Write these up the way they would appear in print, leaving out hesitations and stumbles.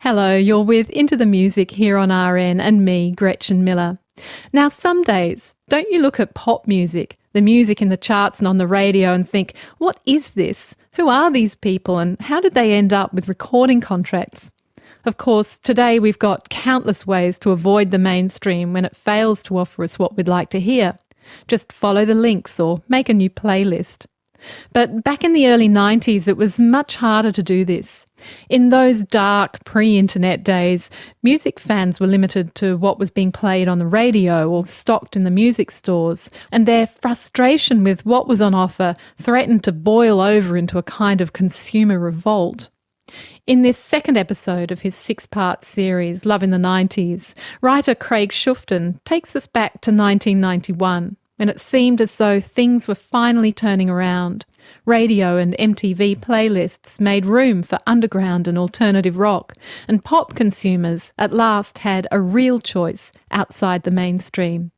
Hello, you're with Into the Music here on RN and me, Gretchen Miller. Now, some days, don't you look at pop music, the music in the charts and on the radio, and think, what is this? Who are these people and how did they end up with recording contracts? Of course, today we've got countless ways to avoid the mainstream when it fails to offer us what we'd like to hear. Just follow the links or make a new playlist. But back in the early 90s, it was much harder to do this. In those dark pre-internet days, music fans were limited to what was being played on the radio or stocked in the music stores, and their frustration with what was on offer threatened to boil over into a kind of consumer revolt. In this second episode of his 6-part series, Love in the 90s, writer Craig Shufton takes us back to 1991. When it seemed as though things were finally turning around. Radio and MTV playlists made room for underground and alternative rock, and pop consumers at last had a real choice outside the mainstream.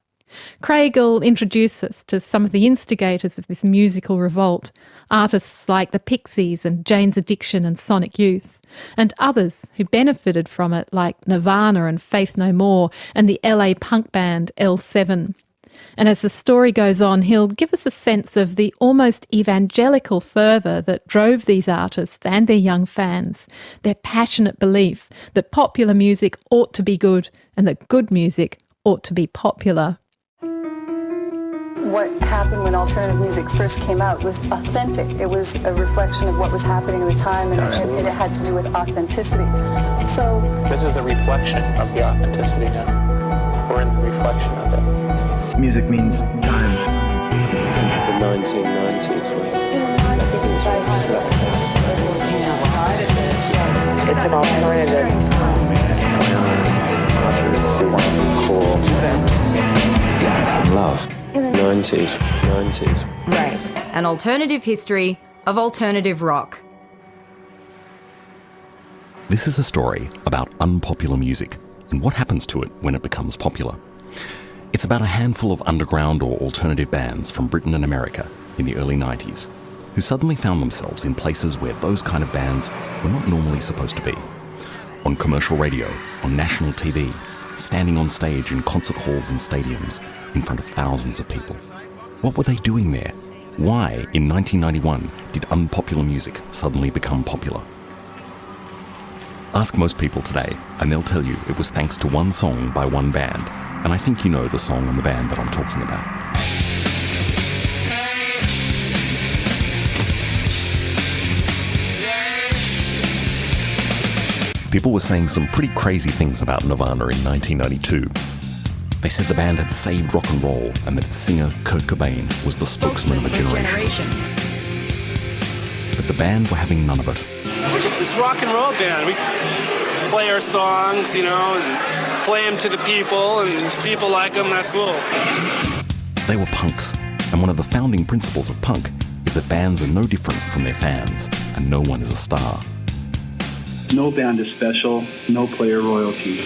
Craig will introduce us to some of the instigators of this musical revolt, artists like the Pixies and Jane's Addiction and Sonic Youth, and others who benefited from it like Nirvana and Faith No More and the LA punk band L7. And as the story goes on, he'll give us a sense of the almost evangelical fervour that drove these artists and their young fans, their passionate belief that popular music ought to be good and that good music ought to be popular. What happened when alternative music first came out was authentic. It was a reflection of what was happening at the time, and it had to do with authenticity. So this is the reflection of the authenticity now. We're in the reflection of it. Music means time. The 1990s were It's an alternative. Love. 90s. Right. An alternative history of alternative rock. This is a story about unpopular music and what happens to it when it becomes popular. It's about a handful of underground or alternative bands from Britain and America in the early 90s who suddenly found themselves in places where those kind of bands were not normally supposed to be. On commercial radio, on national TV, standing on stage in concert halls and stadiums in front of thousands of people. What were they doing there? Why, in 1991, did unpopular music suddenly become popular? Ask most people today, and they'll tell you it was thanks to one song by one band. And I think you know the song and the band that I'm talking about. People were saying some pretty crazy things about Nirvana in 1992. They said the band had saved rock and roll and that its singer, Kurt Cobain, was the spokesman of a generation. But the band were having none of it. We're just this rock and roll band. We play our songs, and play them to the people, and people like them, that's cool. They were punks, and one of the founding principles of punk is that bands are no different from their fans, and no one is a star. No band is special, no player royalty.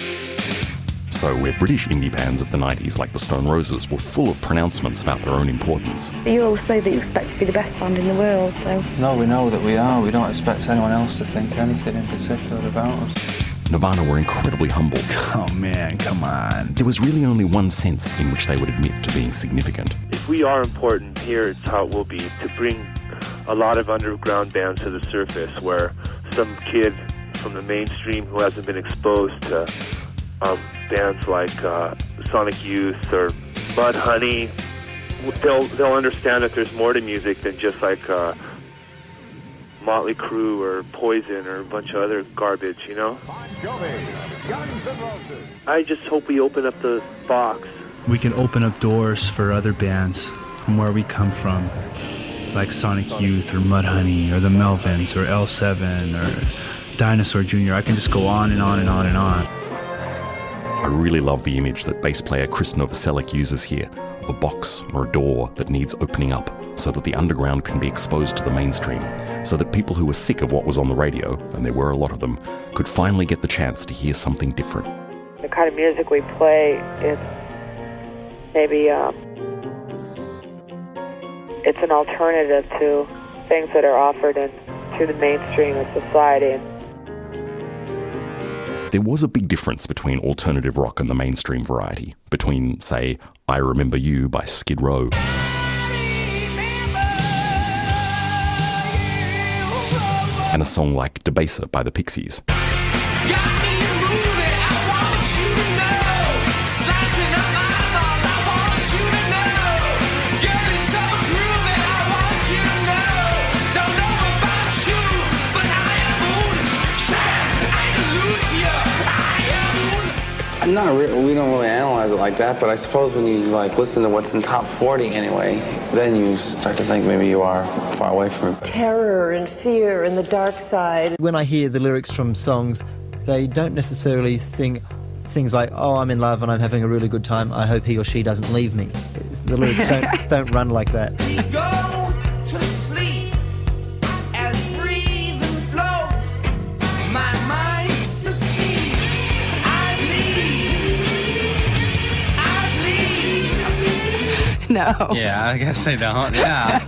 So where British indie bands of the 90s like the Stone Roses were full of pronouncements about their own importance. You all say that you expect to be the best band in the world, so... No, we know that we are. We don't expect anyone else to think anything in particular about us. Nirvana were incredibly humble. Oh man, come on. There was really only one sense in which they would admit to being significant. If we are important, here it's how it will be, to bring a lot of underground bands to the surface, where some kid from the mainstream who hasn't been exposed to bands like Sonic Youth or Mudhoney, they'll understand that there's more to music than just like Motley Crue or Poison or a bunch of other garbage, I just hope we open up the box. We can open up doors for other bands from where we come from, like Sonic Youth or Mudhoney or the Melvins or L7 or Dinosaur Jr. I can just go on and on and on and on. I really love the image that bass player Chris Novoselic uses here of a box or a door that needs opening up so that the underground can be exposed to the mainstream, so that people who were sick of what was on the radio, and there were a lot of them, could finally get the chance to hear something different. The kind of music we play is maybe it's an alternative to things that are offered to the mainstream of society. There was a big difference between alternative rock and the mainstream variety, between, say, I Remember You by Skid Row and a song like Debaser by the Pixies. We don't really analyze it like that, but I suppose when you listen to what's in top 40 anyway, then you start to think maybe you are far away from it. Terror and fear and the dark side. When I hear the lyrics from songs, they don't necessarily sing things like, oh, I'm in love and I'm having a really good time, I hope he or she doesn't leave me. The lyrics don't run like that. Go to sleep as breathing flows. My mind succeeds. No. Yeah, I guess they don't. Yeah.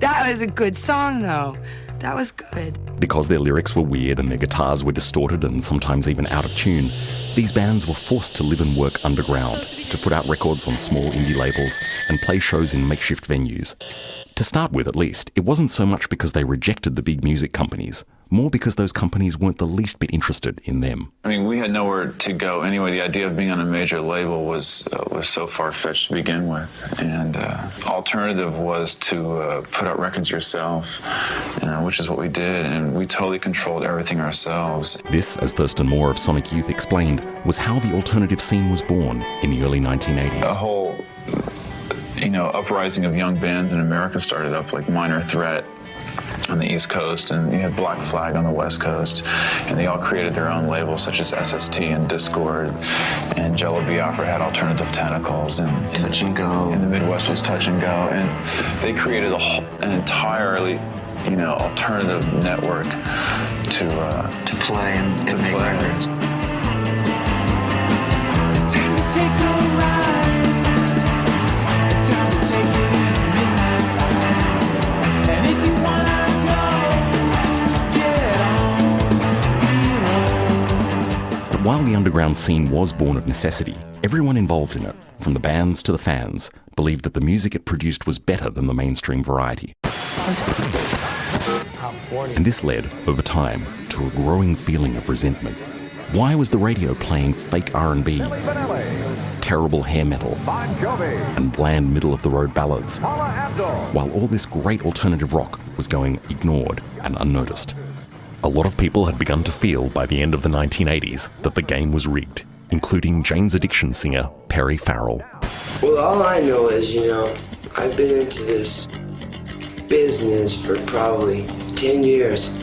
That was a good song, though. That was good. Because their lyrics were weird and their guitars were distorted and sometimes even out of tune, these bands were forced to live and work underground, to put out records on small indie labels and play shows in makeshift venues. To start with, at least, it wasn't so much because they rejected the big music companies, more because those companies weren't the least bit interested in them. I mean, we had nowhere to go anyway. The idea of being on a major label was so far-fetched to begin with, and alternative was to put out records yourself, which is what we did, and we totally controlled everything ourselves. This, as Thurston Moore of Sonic Youth explained, was how the alternative scene was born in the early 1980s. A whole, uprising of young bands in America started up, like Minor Threat on the East Coast, and you had Black Flag on the West Coast, and they all created their own labels, such as SST and Discord, and Jello Biafra had Alternative Tentacles, and Touch and Go. In the Midwest was Touch and Go, and they created an entirely, alternative network to play and to make records. Time to take a ride. Time to take it in midnight light. And if you wanna go, get on. But while the underground scene was born of necessity, everyone involved in it, from the bands to the fans, believed that the music it produced was better than the mainstream variety. And this led, over time, to a growing feeling of resentment. Why was the radio playing fake R&B, terrible hair metal, and bland middle-of-the-road ballads, while all this great alternative rock was going ignored and unnoticed? A lot of people had begun to feel by the end of the 1980s that the game was rigged, including Jane's Addiction singer Perry Farrell. Well, all I know is, I've been into this business for probably 10 years.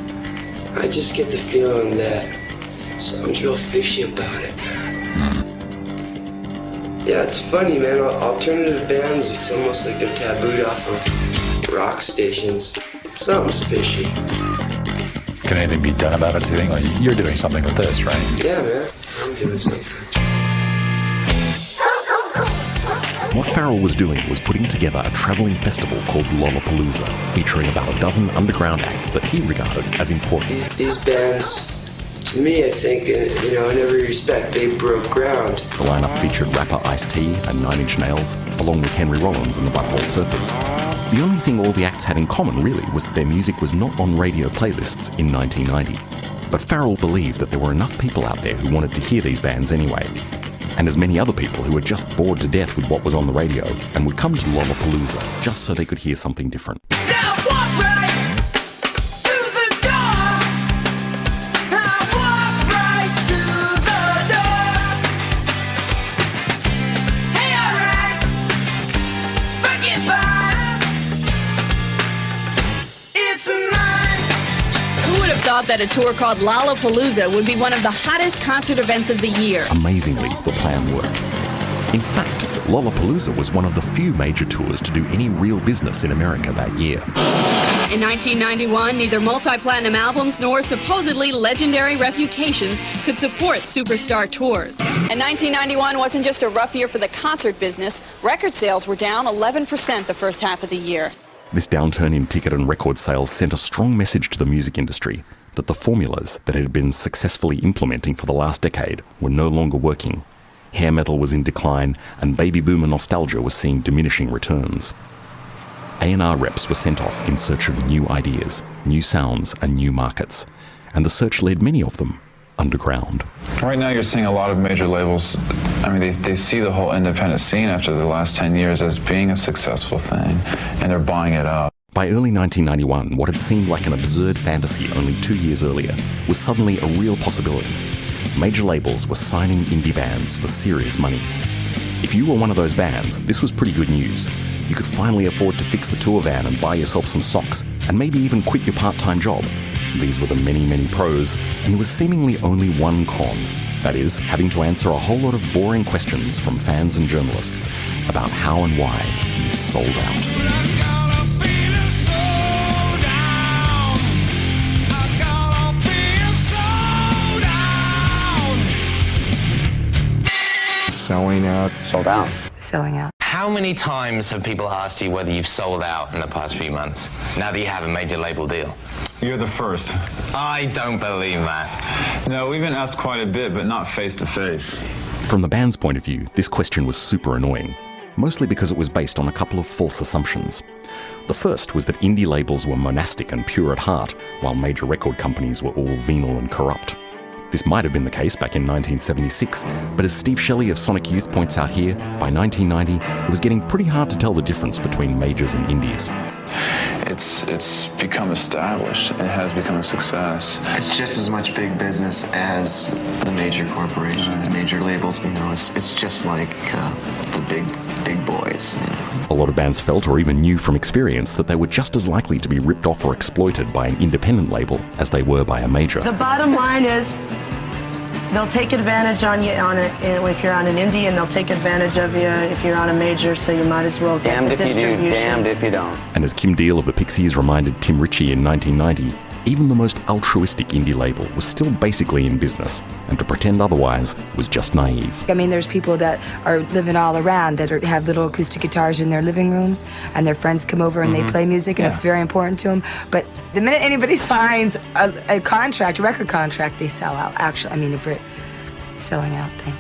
I just get the feeling that something's real fishy about it. Yeah, it's funny, man. Alternative bands, it's almost like they're tabooed off of rock stations. Something's fishy. Can anything be done about it, do you think? Like, you're doing something with this, right? Yeah, man. I'm doing something. What Farrell was doing was putting together a travelling festival called Lollapalooza, featuring about a dozen underground acts that he regarded as important. These bands, to me, I think, in every respect, they broke ground. The lineup featured rapper Ice-T and Nine Inch Nails, along with Henry Rollins and the Butthole Surfers. The only thing all the acts had in common, really, was that their music was not on radio playlists in 1990. But Farrell believed that there were enough people out there who wanted to hear these bands anyway, and as many other people who were just bored to death with what was on the radio and would come to Lollapalooza just so they could hear something different. Now walk right through the door. Now walk right through the door. Hey, alright, forget about it. It's mine. Who would have thought that a tour called Lollapalooza would be one of the hottest concert events of the year? Amazingly, the plan worked. In fact, Lollapalooza was one of the few major tours to do any real business in America that year. In 1991, neither multi-platinum albums nor supposedly legendary reputations could support superstar tours. And 1991 wasn't just a rough year for the concert business. Record sales were down 11% the first half of the year. This downturn in ticket and record sales sent a strong message to the music industry that the formulas that it had been successfully implementing for the last decade were no longer working. Hair metal was in decline, and baby boomer nostalgia was seeing diminishing returns. A&R reps were sent off in search of new ideas, new sounds and new markets, and the search led many of them underground. Right now you're seeing a lot of major labels, I mean, they see the whole independent scene after the last 10 years as being a successful thing, and they're buying it up. By early 1991, what had seemed like an absurd fantasy only 2 years earlier was suddenly a real possibility. Major labels were signing indie bands for serious money. If you were one of those bands, this was pretty good news. You could finally afford to fix the tour van and buy yourself some socks, and maybe even quit your part-time job. These were the many, many pros, and there was seemingly only one con. That is, having to answer a whole lot of boring questions from fans and journalists about how and why you sold out. Selling out. Sold out. Selling out. How many times have people asked you whether you've sold out in the past few months, now that you have a major label deal? You're the first. I don't believe that. No, we've been asked quite a bit, but not face to face. From the band's point of view, this question was super annoying, mostly because it was based on a couple of false assumptions. The first was that indie labels were monastic and pure at heart, while major record companies were all venal and corrupt. This might have been the case back in 1976, but as Steve Shelley of Sonic Youth points out here, by 1990, it was getting pretty hard to tell the difference between majors and indies. It's become established. It has become a success. It's just as much big business as the major corporations, major labels. You know, it's just like the big boys. You know. A lot of bands felt, or even knew from experience, that they were just as likely to be ripped off or exploited by an independent label as they were by a major. The bottom line is, they'll take advantage on you if you're on an indie, and they'll take advantage of you if you're on a major, so you might as well get Damned the if you do, distribution. damned if you don't. And as Kim Deal of the Pixies reminded Tim Ritchie in 1990, even the most altruistic indie label was still basically in business, and to pretend otherwise was just naive. I mean, there's people that are living all around that have little acoustic guitars in their living rooms, and their friends come over and they play music, and it's very important to them. But the minute anybody signs a contract, a record contract, they sell out. Actually, I mean, if we're selling out thing.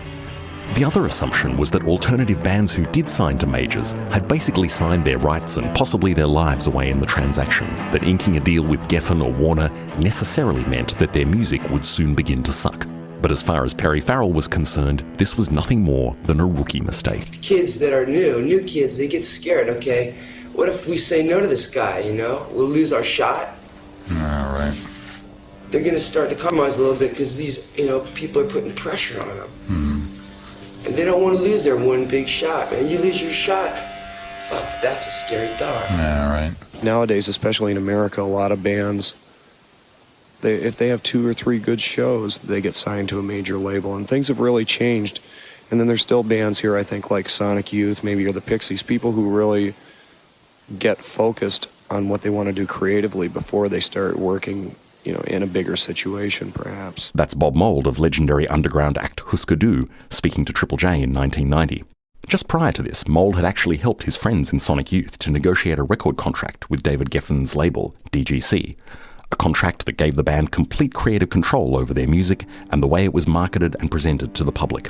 The other assumption was that alternative bands who did sign to majors had basically signed their rights and possibly their lives away in the transaction, that inking a deal with Geffen or Warner necessarily meant that their music would soon begin to suck. But as far as Perry Farrell was concerned, this was nothing more than a rookie mistake. Kids that are new kids, they get scared, okay? What if we say no to this guy, you know? We'll lose our shot. All right. They're going to start to compromise a little bit because these, people are putting pressure on them. And they don't want to lose their one big shot, man. You lose your shot, fuck, that's a scary thought. Yeah, right. Nowadays, especially in America, a lot of bands, if they have 2 or 3 good shows, they get signed to a major label, and things have really changed. And then there's still bands here, I think, like Sonic Youth, maybe, or the Pixies, people who really get focused on what they want to do creatively before they start working, in a bigger situation, perhaps. That's Bob Mould of legendary underground act Husker Du, speaking to Triple J in 1990. Just prior to this, Mould had actually helped his friends in Sonic Youth to negotiate a record contract with David Geffen's label, DGC, a contract that gave the band complete creative control over their music and the way it was marketed and presented to the public.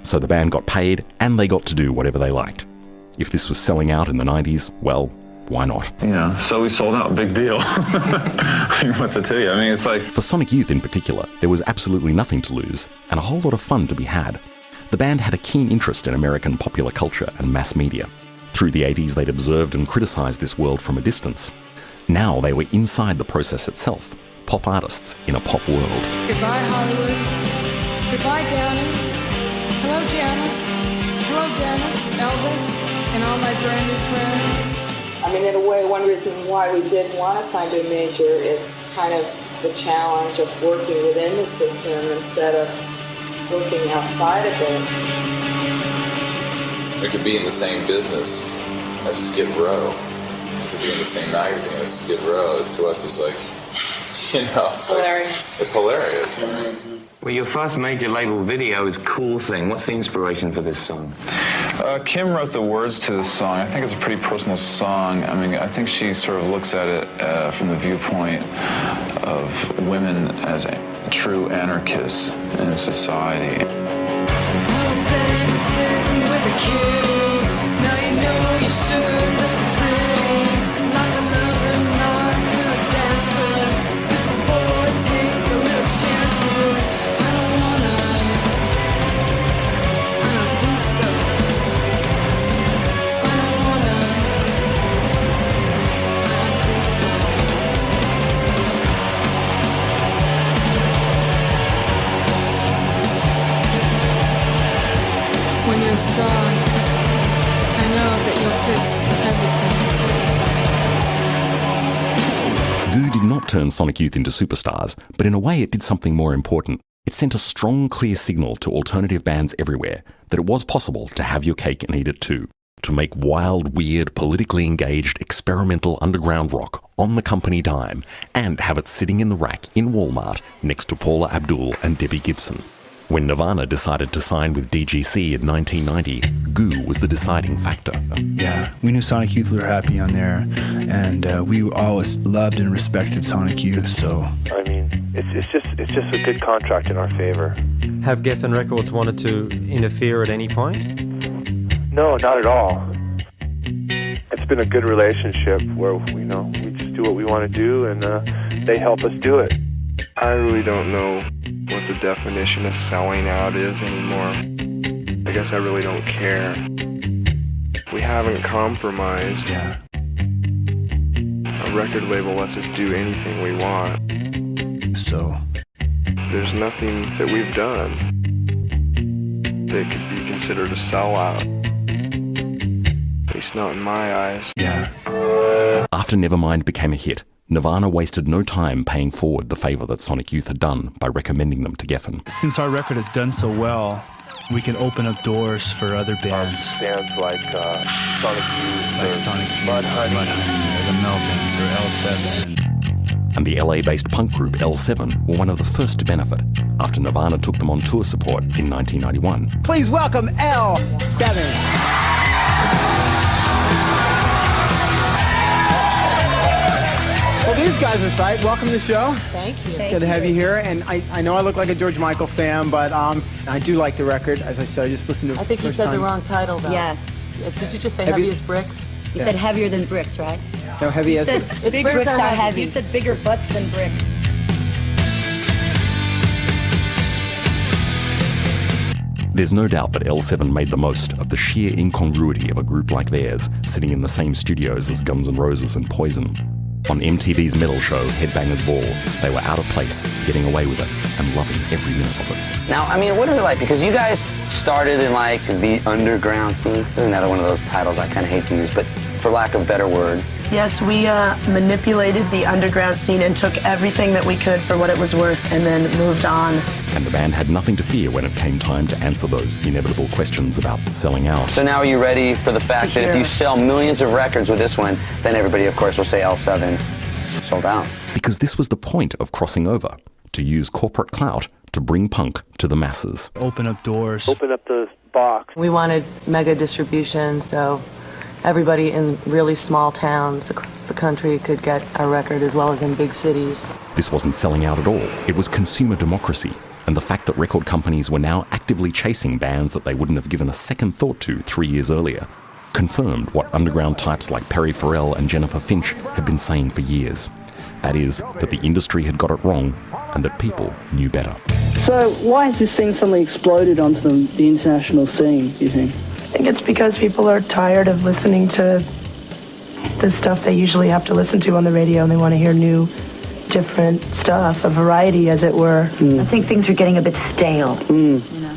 So the band got paid, and they got to do whatever they liked. If this was selling out in the 90s, well, why not? So we sold out, big deal. What's it to you? I mean, it's like... For Sonic Youth in particular, there was absolutely nothing to lose, and a whole lot of fun to be had. The band had a keen interest in American popular culture and mass media. Through the 80s, they'd observed and criticised this world from a distance. Now they were inside the process itself, pop artists in a pop world. Goodbye, Hollywood. Goodbye, Downey. Hello, Janice. Hello, Dennis, Elvis, and all my brand new friends. I mean, in a way, one reason why we did want to sign to a major is kind of the challenge of working within the system instead of working outside of it. We could be in the same business as Skid Row. We could be in the same magazine as Skid Row. To us, it's like You know, it's Hilarious. It's hilarious. Well, your first major label video is Cool Thing. What's the inspiration for this song? Kim wrote the words to this song. I think it's a pretty personal song. I mean, I think she sort of looks at it from the viewpoint of women as true anarchists in society. When you're a star, I know that you'll fix everything. Goo did not turn Sonic Youth into superstars, but in a way it did something more important. It sent a strong, clear signal to alternative bands everywhere that it was possible to have your cake and eat it too. To make wild, weird, politically engaged, experimental underground rock on the company dime and have it sitting in the rack in Walmart next to Paula Abdul and Debbie Gibson. When Nirvana decided to sign with DGC in 1990, Goo was the deciding factor. Yeah, we knew Sonic Youth were happy on there, and we always loved and respected Sonic Youth, so... I mean, it's just a good contract in our favor. Have Geffen Records wanted to interfere at any point? No, not at all. It's been a good relationship where, we just do what we want to do, and they help us do it. I really don't know what the definition of selling out is anymore. I guess I really don't care. We haven't compromised. Yeah. A record label lets us do anything we want. So? There's nothing that we've done that could be considered a sellout. At least not in my eyes. Yeah. After Nevermind became a hit, Nirvana wasted no time paying forward the favour that Sonic Youth had done by recommending them to Geffen. Since our record has done so well, we can open up doors for other bands. Bands like Sonic Youth, like Sonic Youth, Mudhoney, or the Melvins, or L7. And the LA-based punk group L7 were one of the first to benefit, after Nirvana took them on tour support in 1991. Please welcome L7. Well, these guys are tight. Welcome to the show. Thank you. Good to have you here. And I know I look like a George Michael fan, but I do like the record. As I said, I just listened to it. I think you said the wrong title, though. Yes. Did you just say heavy as bricks? You said heavier than bricks, right? No, heavy as bricks. Big bricks are are heavy. You said bigger butts than bricks. There's no doubt that L7 made the most of the sheer incongruity of a group like theirs sitting in the same studios as Guns N' Roses and Poison. On MTV's metal show, Headbangers Ball, they were out of place, getting away with it, and loving every minute of it. Now, I mean, what is it like? Because you guys started in, like, the underground scene. This is another one of those titles I kind of hate to use, but for lack of a better word. Yes, we manipulated the underground scene and took everything that we could for what it was worth and then moved on. And the band had nothing to fear when it came time to answer those inevitable questions about selling out. So now are you ready for the fact that if you sell millions of records with this one, then everybody, of course, will say L7 sold out? Because this was the point of crossing over, to use corporate clout to bring punk to the masses. Open up doors. Open up the box. We wanted mega distribution, so everybody in really small towns across the country could get our record, as well as in big cities. This wasn't selling out at all. It was consumer democracy. And the fact that record companies were now actively chasing bands that they wouldn't have given a second thought to 3 years earlier confirmed what underground types like Perry Farrell and Jennifer Finch had been saying for years. That is, that the industry had got it wrong and that people knew better. So why has this thing suddenly exploded onto the international scene, do you think? I think it's because people are tired of listening to the stuff they usually have to listen to on the radio, and they want to hear new, different stuff, a variety, as it were. I think things are getting a bit stale.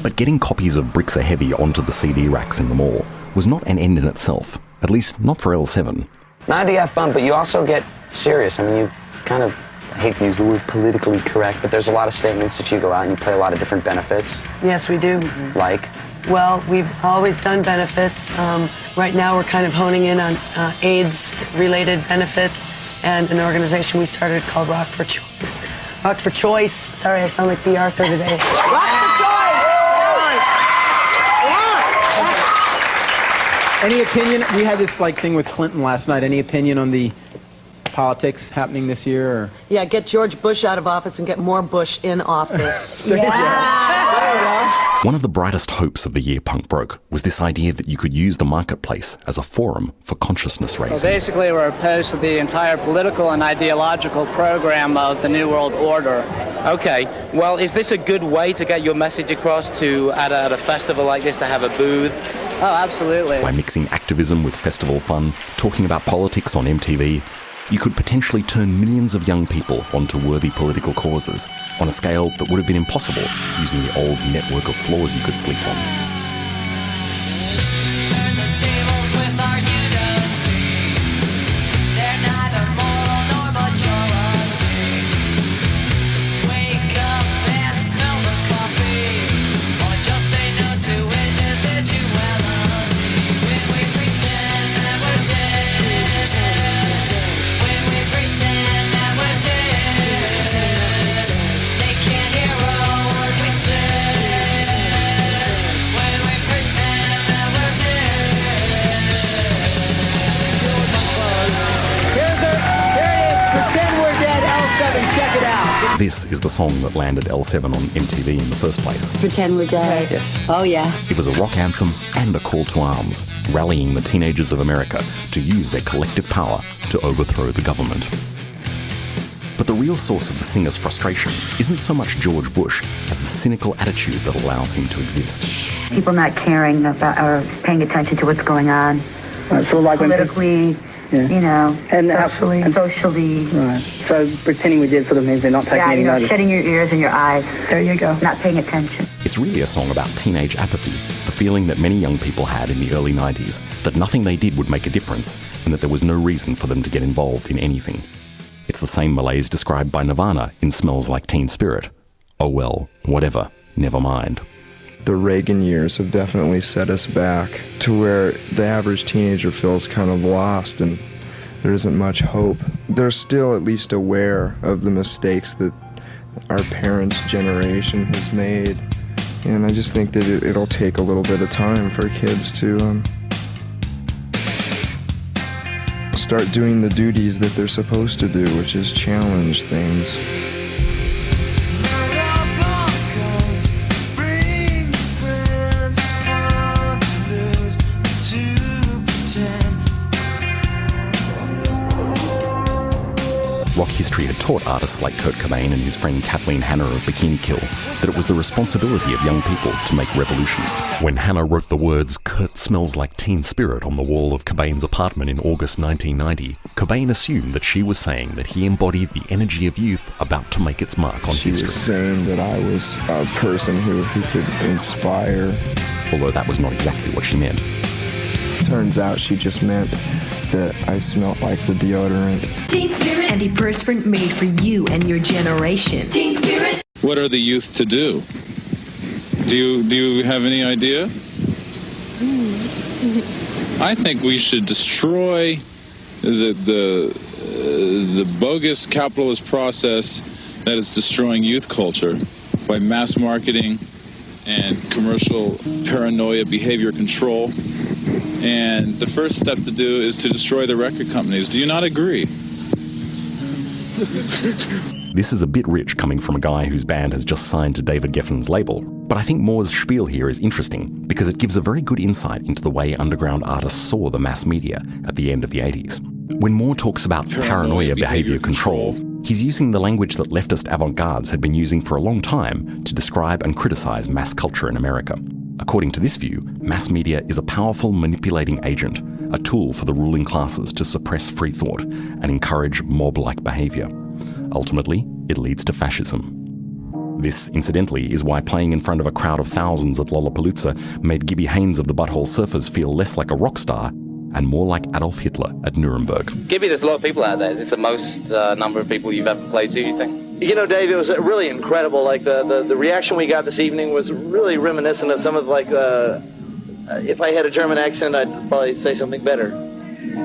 But getting copies of Bricks Are Heavy onto the CD racks in the mall was not an end in itself, at least not for L7. Not only do you have fun, but you also get serious. I mean, you kind of, I hate to use the word politically correct, but there's a lot of statements that you go out and you play a lot of different benefits. Yes, we do. Like? Well, we've always done benefits. Right now we're kind of honing in on AIDS-related benefits, and an organization we started called Rock for Choice. Rock for Choice. Sorry, I sound like B. Arthur today. Rock for Choice! Any opinion? We had this thing with Clinton last night. Any opinion on the politics happening this year? Or? Yeah, get George Bush out of office and get more Bush in office. One of the brightest hopes of the year punk broke was this idea that you could use the marketplace as a forum for consciousness raising. Well, basically, we're opposed to the entire political and ideological program of the New World Order. Okay, well, is this a good way to get your message across to at a festival like this, to have a booth? Oh, absolutely. By mixing activism with festival fun, talking about politics on MTV, you could potentially turn millions of young people onto worthy political causes on a scale that would have been impossible using the old network of floors you could sleep on. Turn the tables with our unity. They're neither moral nor majority. Wake up and smell the coffee, or just say no to individuality. When we pretend that we're dead, when we pretend that we're dead, they can't hear a word we say. When we pretend that we're dead. Here it is. Pretend We're Dead, L7. Check it out. This is the song that landed L7 on MTV in the first place. Pretend we're dead. Yes. Oh, yeah. It was a rock anthem and a call to arms, rallying the teenagers of America to use their collective power to overthrow the government. But the real source of the singer's frustration isn't so much George Bush as the cynical attitude that allows him to exist. People not caring about or paying attention to what's going on. So like politically, you know, socially. Right. So pretending we did sort of means they're not taking any notice. Shutting your ears and your eyes. There you go. Not paying attention. It's really a song about teenage apathy, the feeling that many young people had in the early 90s, that nothing they did would make a difference, and that there was no reason for them to get involved in anything. It's the same malaise described by Nirvana in Smells Like Teen Spirit. Oh well, whatever, never mind. The Reagan years have definitely set us back to where the average teenager feels kind of lost and there isn't much hope. They're still at least aware of the mistakes that our parents' generation has made. And I just think that it'll take a little bit of time for kids to start doing the duties that they're supposed to do, which is challenge things. Rock history had taught artists like Kurt Cobain and his friend Kathleen Hanna of Bikini Kill that it was the responsibility of young people to make revolution. When Hanna wrote the words "Kurt smells like teen spirit" on the wall of Cobain's apartment in August 1990, Cobain assumed that she was saying that he embodied the energy of youth about to make its mark on history. She was saying that I was a person who could inspire. Although that was not exactly what she meant. Turns out she just meant that I smelled like the deodorant. Teen Spirit, antiperspirant made for you and your generation. Teen Spirit. What are the youth to do? Do you have any idea? I think we should destroy the bogus capitalist process that is destroying youth culture by mass marketing and commercial paranoia behavior control. And the first step to do is to destroy the record companies. Do you not agree? This is a bit rich coming from a guy whose band has just signed to David Geffen's label, but I think Moore's spiel here is interesting because it gives a very good insight into the way underground artists saw the mass media at the end of the 80s. When Moore talks about paranoia behavior control, he's using the language that leftist avant-gardes had been using for a long time to describe and criticize mass culture in America. According to this view, mass media is a powerful manipulating agent, a tool for the ruling classes to suppress free thought and encourage mob-like behavior. Ultimately, it leads to fascism. This, incidentally, is why playing in front of a crowd of thousands at Lollapalooza made Gibby Haynes of the Butthole Surfers feel less like a rock star and more like Adolf Hitler at Nuremberg. Gibby, there's a lot of people out there. Is this the most number of people you've ever played to, you think? You know, Dave, it was really incredible. Like, the reaction we got this evening was really reminiscent of some of, like, if I had a German accent, I'd probably say something better.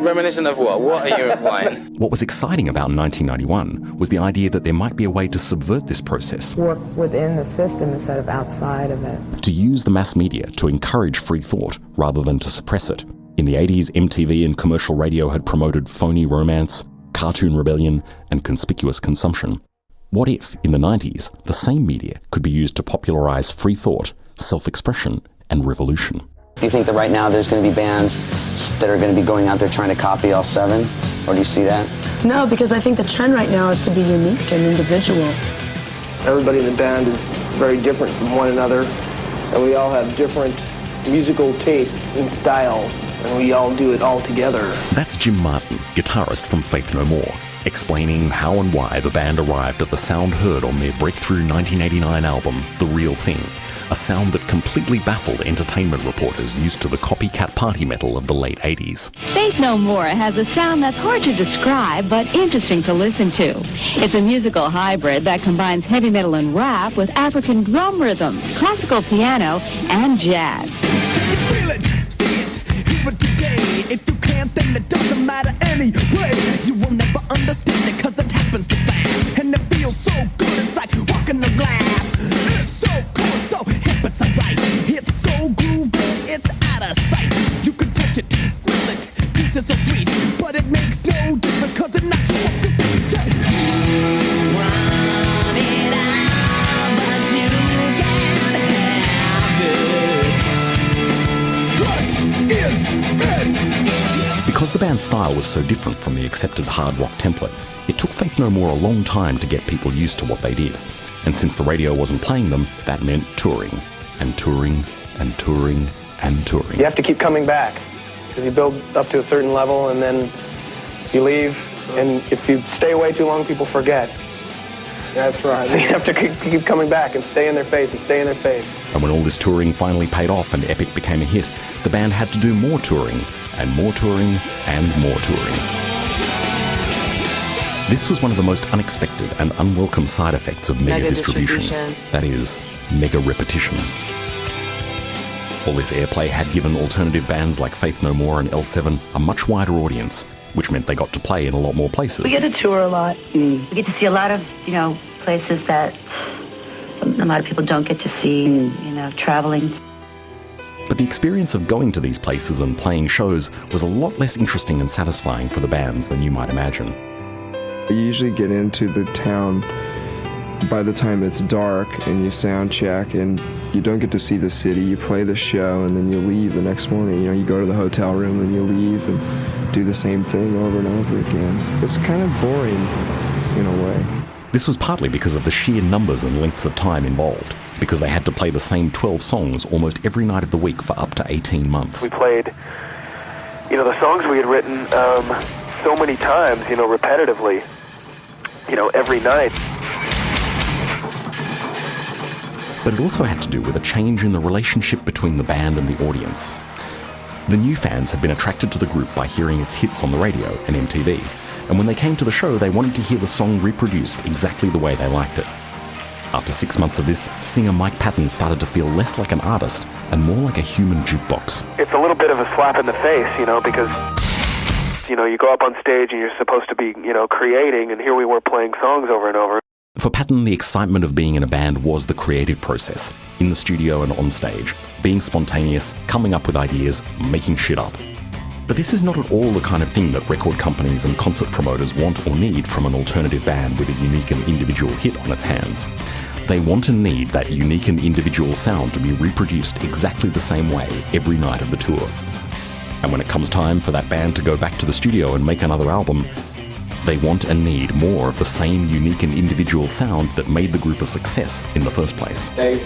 Reminiscent of what? What are you implying? What was exciting about 1991 was the idea that there might be a way to subvert this process, Work within the system instead of outside of it. to use the mass media to encourage free thought rather than to suppress it. In the 80s, MTV and commercial radio had promoted phony romance, cartoon rebellion, and conspicuous consumption. What if, in the 90s, the same media could be used to popularise free thought, self-expression, and revolution? Do you think that right now there's going to be bands that are going to be going out there trying to copy L7? Or do you see that? No, because I think the trend right now is to be unique and individual. Everybody in the band is very different from one another, and we all have different musical tastes and styles, and we all do it all together. That's Jim Martin, guitarist from Faith No More, explaining how and why the band arrived at the sound heard on their breakthrough 1989 album, The Real Thing, a sound that completely baffled entertainment reporters used to the copycat party metal of the late 80s. Faith No More has a sound that's hard to describe, but interesting to listen to. It's a musical hybrid that combines heavy metal and rap with African drum rhythms, classical piano, and jazz. Feel it, see it, hear it today. If you can't, then it doesn't matter anyway. You will never understand it, cause it happens too fast. And it feels so good, it's like walking the glass. It's so cool, it's so hip, it's alright. It's so groovy, it's out of sight. You can touch it, smell it, taste it so sweet. But it makes no difference, cause it's not your fault. You want it all, but you can't have it. What is it? Because the band's style was so different from the accepted hard rock template, it took Faith No More a long time to get people used to what they did. And since the radio wasn't playing them, that meant touring, and touring, and touring, and touring. You have to keep coming back, because you build up to a certain level, and then you leave, and if you stay away too long, people forget. That's right. So you have to keep coming back and stay in their face and stay in their face. And when all this touring finally paid off and Epic became a hit, the band had to do more touring, and more touring, and more touring. This was one of the most unexpected and unwelcome side effects of mega distribution. That is, mega repetition. All this airplay had given alternative bands like Faith No More and L7 a much wider audience, which meant they got to play in a lot more places. We get to tour a lot. We get to see a lot of, places that a lot of people don't get to see, traveling. But the experience of going to these places and playing shows was a lot less interesting and satisfying for the bands than you might imagine. You usually get into the town by the time it's dark and you sound check and you don't get to see the city. You play the show and then you leave the next morning. You go to the hotel room and you leave and do the same thing over and over again. It's kind of boring in a way. This was partly because of the sheer numbers and lengths of time involved, because they had to play the same 12 songs almost every night of the week for up to 18 months. We played, the songs we had written so many times, repetitively, every night. But it also had to do with a change in the relationship between the band and the audience. The new fans had been attracted to the group by hearing its hits on the radio and MTV, and when they came to the show, they wanted to hear the song reproduced exactly the way they liked it. After 6 months of this, singer Mike Patton started to feel less like an artist and more like a human jukebox. It's a little bit of a slap in the face, because, you go up on stage and you're supposed to be, creating, and here we were playing songs over and over. For Patton, the excitement of being in a band was the creative process, in the studio and on stage, being spontaneous, coming up with ideas, making shit up. But this is not at all the kind of thing that record companies and concert promoters want or need from an alternative band with a unique and individual hit on its hands. They want and need that unique and individual sound to be reproduced exactly the same way every night of the tour. And when it comes time for that band to go back to the studio and make another album, they want and need more of the same unique and individual sound that made the group a success in the first place. They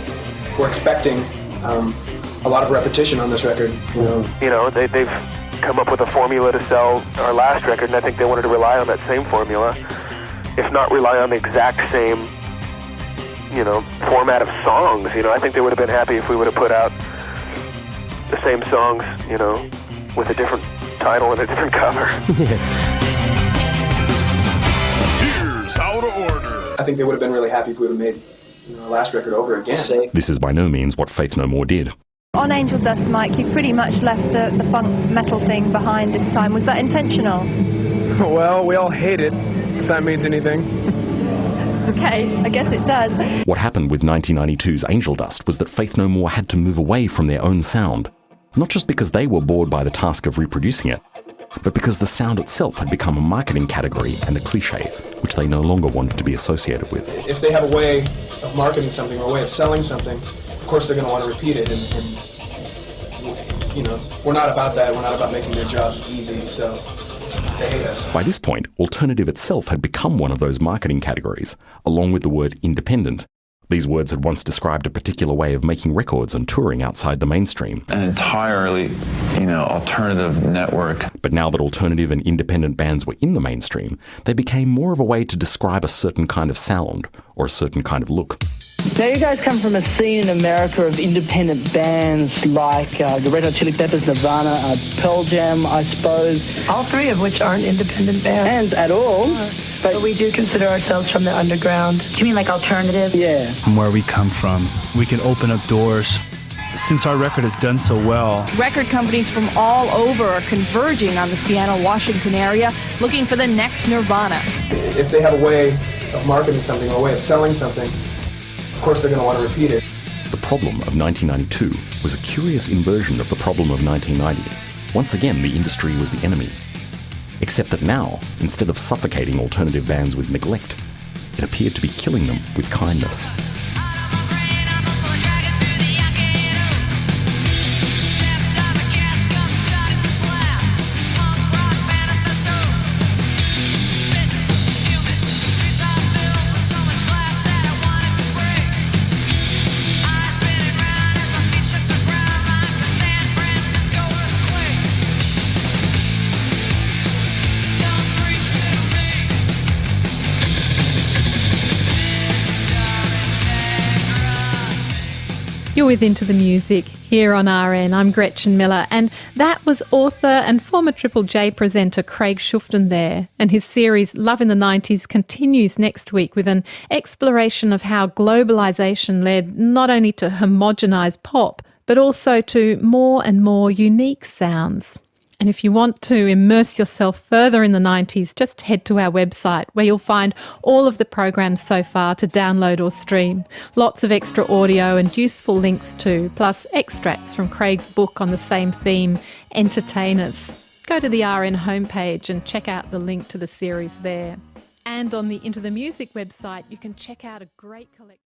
were expecting a lot of repetition on this record. They've come up with a formula to sell our last record, and I think they wanted to rely on that same formula, if not rely on the exact same, format of songs. I think they would have been happy if we would have put out the same songs, with a different title and a different cover. Here's how to order. I think they would have been really happy if we would have made our last record over again. This is by no means what Faith No More did. On Angel Dust, Mike, you pretty much left the funk metal thing behind this time. Was that intentional? Well, we all hate it, if that means anything. Okay, I guess it does. What happened with 1992's Angel Dust was that Faith No More had to move away from their own sound, not just because they were bored by the task of reproducing it, but because the sound itself had become a marketing category and a cliche, which they no longer wanted to be associated with. If they have a way of marketing something or a way of selling something, of course they're going to want to repeat it, and you know, we're not about that. We're not about making their jobs easy, so they hate us. By this point, alternative itself had become one of those marketing categories, along with the word independent. These words had once described a particular way of making records and touring outside the mainstream. An entirely, alternative network. But now that alternative and independent bands were in the mainstream, they became more of a way to describe a certain kind of sound or a certain kind of look. Now, you guys come from a scene in America of independent bands like the Red Hot Chili Peppers, Nirvana, Pearl Jam, I suppose. All three of which aren't independent bands. At all. But we do consider ourselves from the underground. Do you mean like alternative? Yeah. From where we come from, we can open up doors. Since our record has done so well, record companies from all over are converging on the Seattle, Washington area, looking for the next Nirvana. If they have a way of marketing something or a way of selling something, of course they're going to want to repeat it. The problem of 1992 was a curious inversion of the problem of 1990. Once again, the industry was the enemy. Except that now, instead of suffocating alternative bands with neglect, it appeared to be killing them with kindness. You're with Into the Music here on RN. I'm Gretchen Miller, and that was author and former Triple J presenter Craig Schuften there. And his series Love in the 90s continues next week with an exploration of how globalisation led not only to homogenised pop, but also to more and more unique sounds. And if you want to immerse yourself further in the 90s, just head to our website where you'll find all of the programs so far to download or stream. Lots of extra audio and useful links too, plus extracts from Craig's book on the same theme, Entertainers. Go to the RN homepage and check out the link to the series there. And on the Into the Music website, you can check out a great collection.